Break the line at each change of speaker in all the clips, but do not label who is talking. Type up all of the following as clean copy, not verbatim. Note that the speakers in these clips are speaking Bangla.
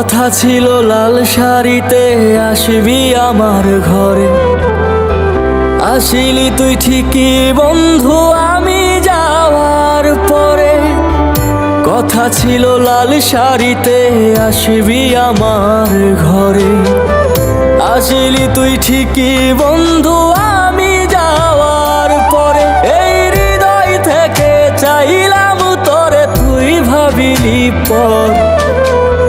কথা ছিল লাল শাড়িতে আসবি আমার ঘরে, আসিলি তুই ঠিকই বন্ধু আমি যাওয়ার পরে। কথা ছিল লাল শাড়িতে আসবি আমার ঘরে, আসিলি তুই ঠিকই বন্ধু আমি যাওয়ার পরে। এই হৃদয় থেকে চাইলাম তোরে, তুই ভাবিলি পর।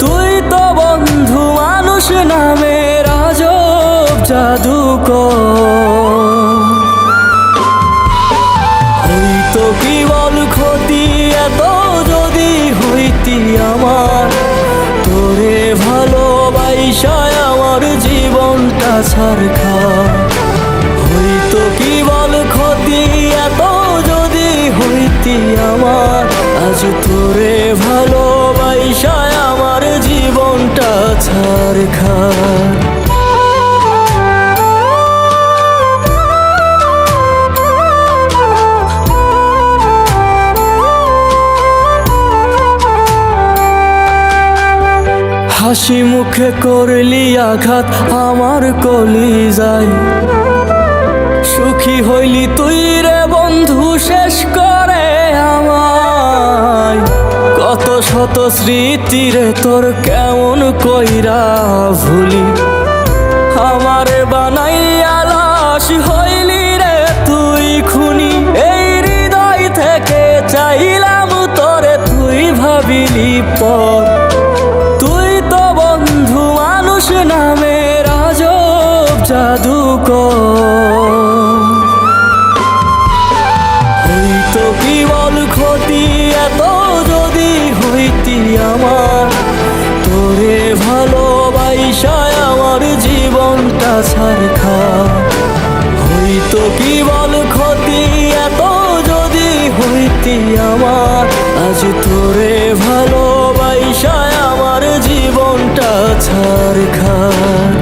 তুই তো বন্ধু মানুষ নামের আজব জাদুকর। হইতো কি বল ক্ষতি এত যদি হইতি আমার, তোরে ভালোবাসায় আমার জীবনটা ছারখার। হইতো কি বল ক্ষতি এত যদি হইতি আমার, আজ তোরে ভালোবাসায় আমার জীবনটা ছারখার। হাসি মুখে করলি আঘাত আমার কলিজায়, সুখী হইলি তুই রে বন্ধু শেষ করে আমায়। কত শত স্মৃতি রে তোর কেমন কইরা ভুলি, আমারে বানাইয়া লাশ হইলি রে তুই খুনি। এই হৃদয় থেকে চাইলাম তোরে, তুই ভাবিলি পর। তুই তো বন্ধু মানুষ নামের আজব জাদুকর। হইতো কি বল ক্ষতি এত যদি হইতি আমার, তোরে ভালোবাসায় আমার জীবনটা ছারখার। হইতো কি বল ক্ষতি এত যদি হইতি আমার, আজ তোরে ভালোবাসায় আমার জীবনটা ছারখার।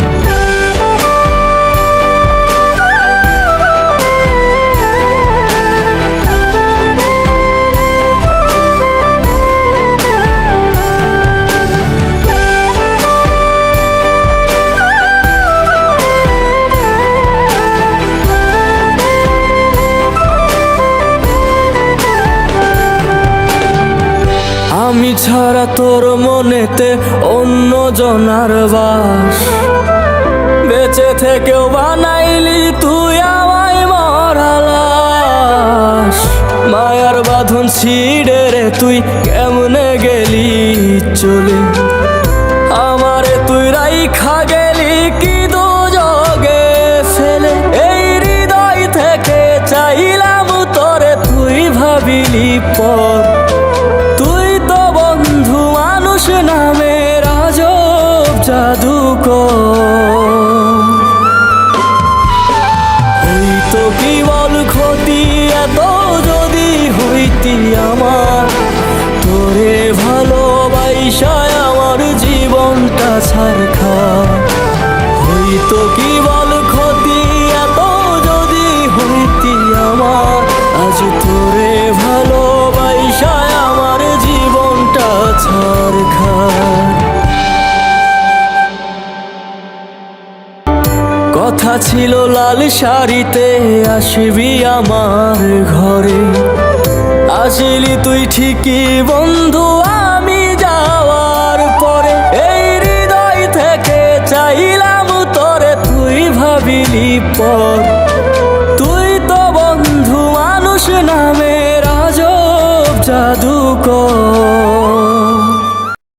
আমি ছাড়া তোর মনেতে অন্য জনার বাস, বেঁচে থেকেও বানাইলি তুই আমায় মরা লাশ। মায়ার বাঁধন ছিঁড়ে রে তুই কেমনে গেলি চলে, আমারে তুই রাইখা গেলি কি দুজগে ফেলে। এই হৃদয় থেকে চাইলাম তোরে, তুই ভাবিলি পর। তুই তো বন্ধু মানুষ নামের আজব জাদুকর। হইতো কি বল ক্ষতি এত যদি হইতি আমার, তোরে ভালোবাসায় আমার জীবনটা ছারখার। হইতো কি বল ক্ষতি এত যদি হইতি আমার, আজ তোরে ভালোবাসায় আমার জীবনটা ছারখার। কথা ছিল লাল শাড়িতে আসবি আমার ঘরে, আসিলি তুই ঠিকই বন্ধু আমি যাওয়ার পরে। এই হৃদয় থেকে চাইলাম তোরে, তুই ভাবিলি পর। তুই তো বন্ধু মানুষ নামের আজব জাদুকর।